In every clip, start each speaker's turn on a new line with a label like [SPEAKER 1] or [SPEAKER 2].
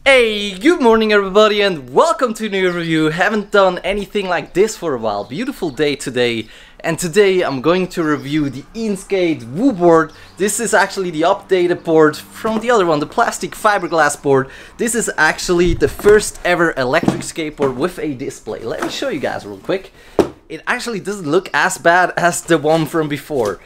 [SPEAKER 1] Hey, good morning everybody and welcome to a new review. Haven't done anything like this for a while. Beautiful day today. And today I'm going to review the Skate Woo board. This is actually the updated board from the other one, the plastic fiberglass board. This is actually the first ever electric skateboard with a display. Let me show you guys real quick. It actually doesn't look as bad as the one from before.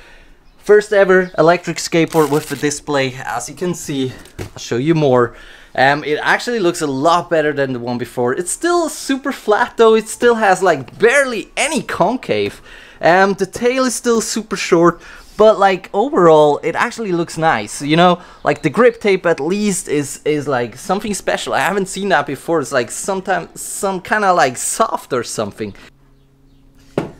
[SPEAKER 1] First ever electric skateboard with a display. As you can see, I'll show you more. It actually looks a lot better than the one before. It's still super flat though. It still has like barely any concave. The tail is still super short, but like overall it actually looks nice. You know, like the grip tape at least is like something special. I haven't seen that before. It's like sometimes some kind of like soft or something.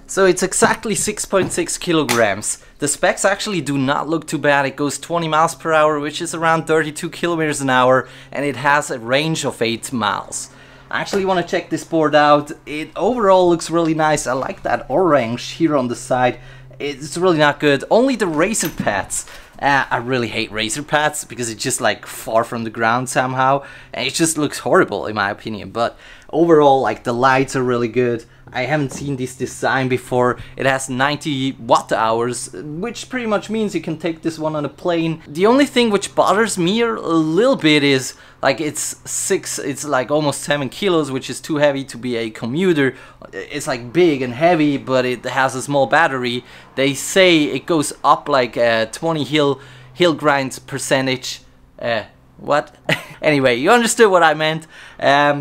[SPEAKER 1] So it's exactly 6.6 kilograms. The specs actually do not look too bad. It goes 20 miles per hour, which is around 32 kilometers an hour, and it has a range of 8 miles. I actually want to check this board out. It overall looks really nice. I like that orange here on the side. It's really not good. Only the razor pads. I really hate razor pads because it's just like far from the ground somehow, and it just looks horrible in my opinion. But overall, like the lights are really good. I haven't seen this design before. It has 90 watt hours, which pretty much means you can take this one on a plane. The only thing which bothers me a little bit is like it's like almost 7 kilos, which is too heavy to be a commuter. It's like big and heavy, but it has a small battery. They say it goes up like 20 hill grind percentage. What? Anyway, you understood what I meant.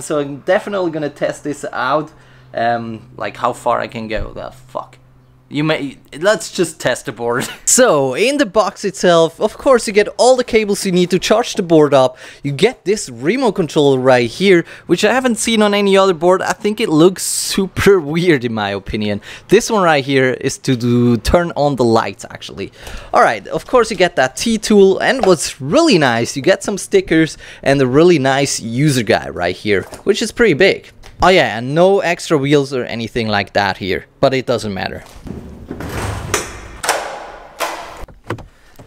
[SPEAKER 1] So I'm definitely gonna test this out. Like how far I can go. The fuck. Let's just test the board. So in the box itself, of course, you get all the cables you need to charge the board up. You get this remote control right here, which I haven't seen on any other board. I think it looks super weird in my opinion. This one right here is to turn on the lights actually. Alright, of course you get that T-tool, and what's really nice, you get some stickers and a really nice user guide right here, which is pretty big. Oh yeah, and no extra wheels or anything like that here, but it doesn't matter.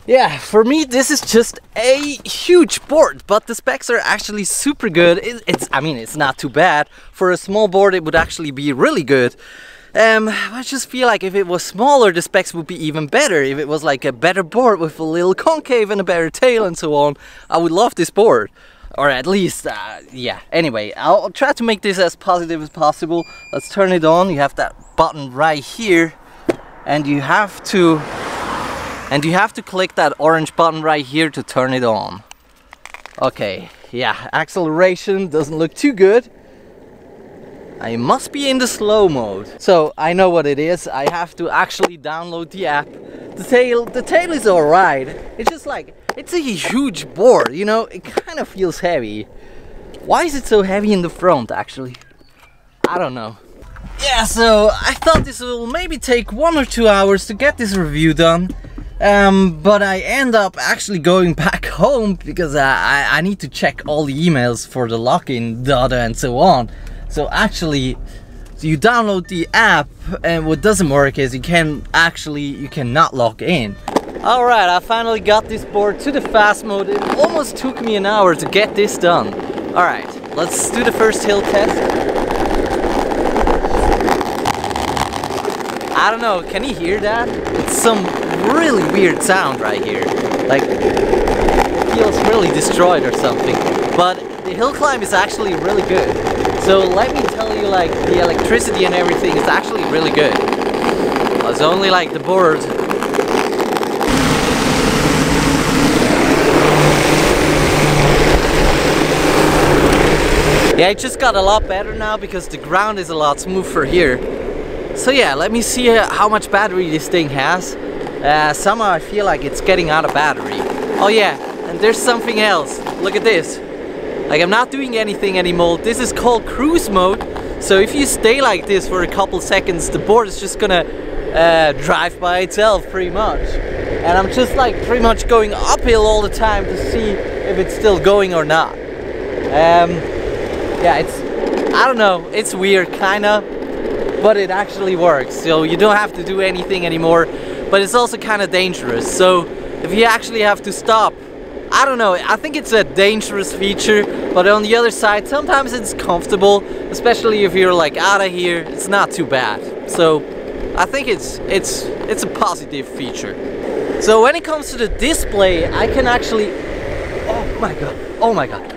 [SPEAKER 1] Yeah, for me this is just a huge board, but the specs are actually super good. I mean, it's not too bad. For a small board it would actually be really good. I just feel like if it was smaller, the specs would be even better. If it was like a better board with a little concave and a better tail and so on, I would love this board. Or at least, yeah. Anyway, I'll try to make this as positive as possible. Let's turn it on. You have that button right here, and you have to click that orange button right here to turn it on. Okay, yeah. Acceleration doesn't look too good. I must be in the slow mode. So I know what it is. I have to actually download the app. The tail is alright. It's just like, it's a huge board, you know, it kind of feels heavy. Why is it so heavy in the front actually? I don't know. Yeah, so I thought this will maybe take 1 or 2 hours to get this review done. But I end up actually going back home because I need to check all the emails for the login data and so on. So actually, you download the app, and what doesn't work is you cannot log in. Alright, I finally got this board to the fast mode. It almost took me an hour to get this done. Alright, let's do the first hill test. I don't know, can you hear that? It's some really weird sound right here. Like, it feels really destroyed or something. But the hill climb is actually really good. So let me tell you, like, the electricity and everything is actually really good. It's only like the board. Yeah, it just got a lot better now because the ground is a lot smoother here. So yeah, let me see how much battery this thing has. Somehow I feel like it's getting out of battery. Oh yeah, and there's something else. Look at this. Like, I'm not doing anything anymore. This is called cruise mode. So if you stay like this for a couple seconds, the board is just gonna drive by itself pretty much. And I'm just like pretty much going uphill all the time to see if it's still going or not. Yeah, I don't know, it's weird kinda, but it actually works. So you don't have to do anything anymore, but it's also kinda dangerous. So if you actually have to stop I don't know, I think it's a dangerous feature, but on the other side, sometimes it's comfortable, especially if you're like out of here, it's not too bad. So I think it's a positive feature. So when it comes to the display, I can actually, oh my god,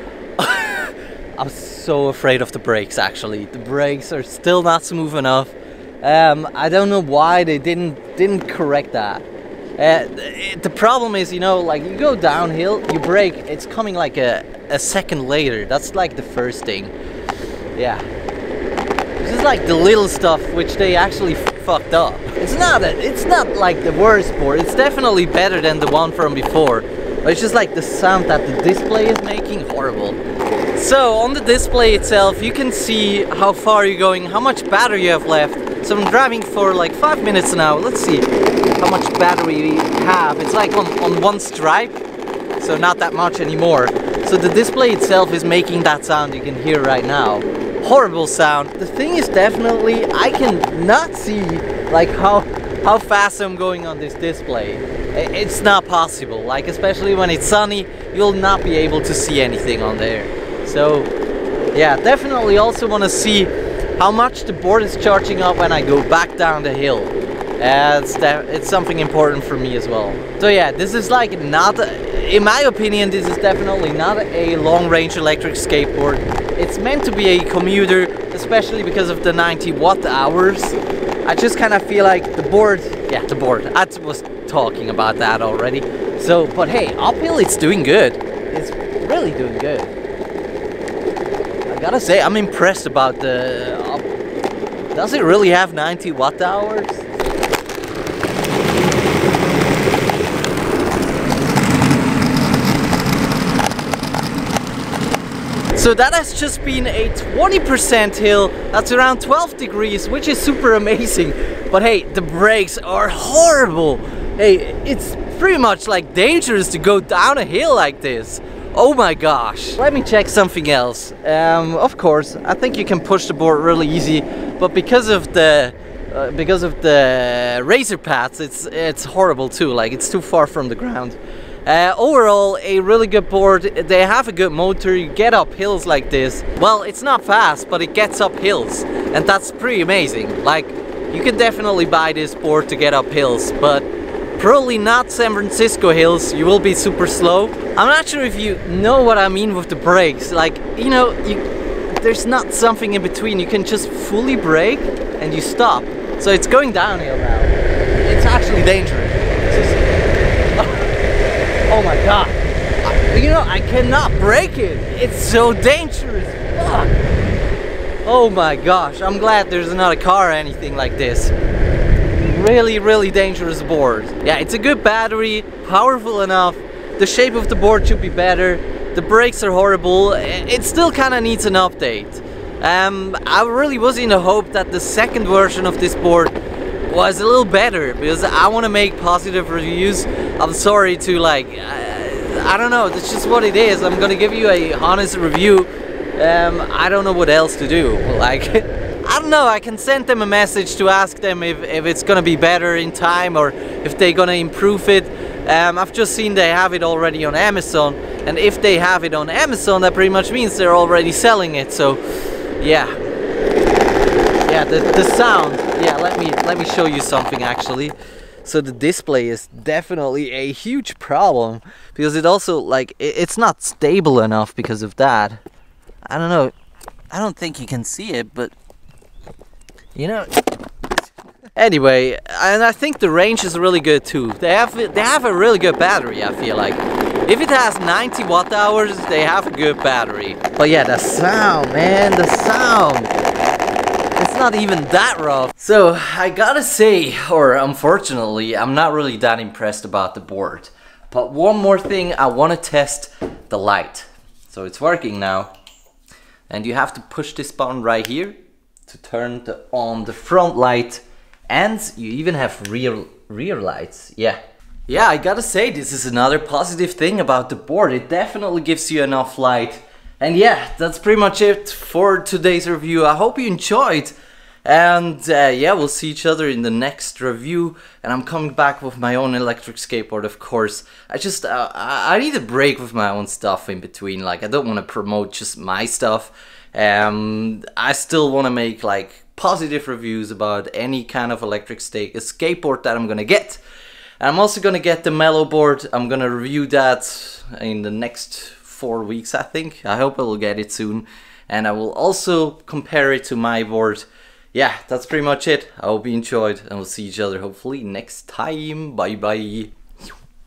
[SPEAKER 1] I'm so afraid of the brakes actually. The brakes are still not smooth enough. I don't know why they didn't correct that. The problem is, you know, like you go downhill, you brake, it's coming like a second later. That's like the first thing. Yeah. This is like the little stuff which they actually fucked up. It's not like the worst board. It's definitely better than the one from before. But it's just like the sound that the display is making, horrible. So on the display itself, you can see how far you're going, how much battery you have left. So I'm driving for like 5 minutes now. Let's see how much battery we have. It's like on one stripe, so not that much anymore. So the display itself is making that sound you can hear right now. Horrible sound. The thing is definitely, I can not see like how fast I'm going on this display. It's not possible, like especially when it's sunny, you'll not be able to see anything on there. So yeah, definitely also want to see how much the board is charging up when I go back down the hill. It's something important for me as well. So yeah, this is like not, in my opinion, this is definitely not a long-range electric skateboard. It's meant to be a commuter, especially because of the 90 watt-hours. I just kind of feel like the board, yeah, the board, I was talking about that already. So, but hey, uphill it's doing good. It's really doing good. I gotta say, I'm impressed about the, does it really have 90 watt-hours? So that has just been a 20% hill. That's around 12 degrees, which is super amazing. But hey, the brakes are horrible. Hey, it's pretty much like dangerous to go down a hill like this. Oh my gosh. Let me check something else. Of course, I think you can push the board really easy, but because of the razor pads, it's horrible too. Like it's too far from the ground. Overall, a really good board. They have a good motor. You get up hills like this. Well, it's not fast, but it gets up hills, and that's pretty amazing. Like, you can definitely buy this board to get up hills, but probably not San Francisco hills. You will be super slow. I'm not sure if you know what I mean with the brakes. Like, you know, there's not something in between. You can just fully brake and you stop. So it's going downhill now. It's actually dangerous. Oh my god, you know, I cannot break it. It's so dangerous. Fuck. Oh my gosh, I'm glad there's not a car or anything like this. Really, really dangerous board. Yeah, it's a good battery, powerful enough. The shape of the board should be better. The brakes are horrible. It still kind of needs an update. I really was in the hope that the second version of this board was a little better, because I want to make positive reviews. I'm sorry to like, I don't know, that's just what it is. I'm gonna give you a honest review. I don't know what else to do. Like, I don't know, I can send them a message to ask them if it's gonna be better in time or if they're gonna improve it. I've just seen they have it already on Amazon, and if they have it on Amazon, that pretty much means they're already selling it. So yeah. Yeah, the sound. Yeah, let me show you something actually. So the display is definitely a huge problem, because it also, like, it's not stable enough because of that. I don't know. I don't think you can see it, but you know. Anyway, and I think the range is really good too. They have a really good battery, I feel like. If it has 90 watt-hours, they have a good battery. But yeah, the sound, man, the sound. It's not even that rough. So I gotta say, or unfortunately, I'm not really that impressed about the board. But one more thing, I want to test the light. So it's working now. And you have to push this button right here to turn on the front light. And you even have rear lights. Yeah, I gotta say, this is another positive thing about the board. It definitely gives you enough light. And yeah, that's pretty much it for today's review. I hope you enjoyed. And yeah, we'll see each other in the next review. And I'm coming back with my own electric skateboard, of course. I need a break with my own stuff in between. Like, I don't want to promote just my stuff. I still want to make like positive reviews about any kind of electric skateboard that I'm gonna get. And I'm also gonna get the Mellow board. I'm gonna review that in the next 4 weeks, I think. I hope I will get it soon. And I will also compare it to my board. Yeah, that's pretty much it. I hope you enjoyed, and we'll see each other hopefully next time. Bye bye.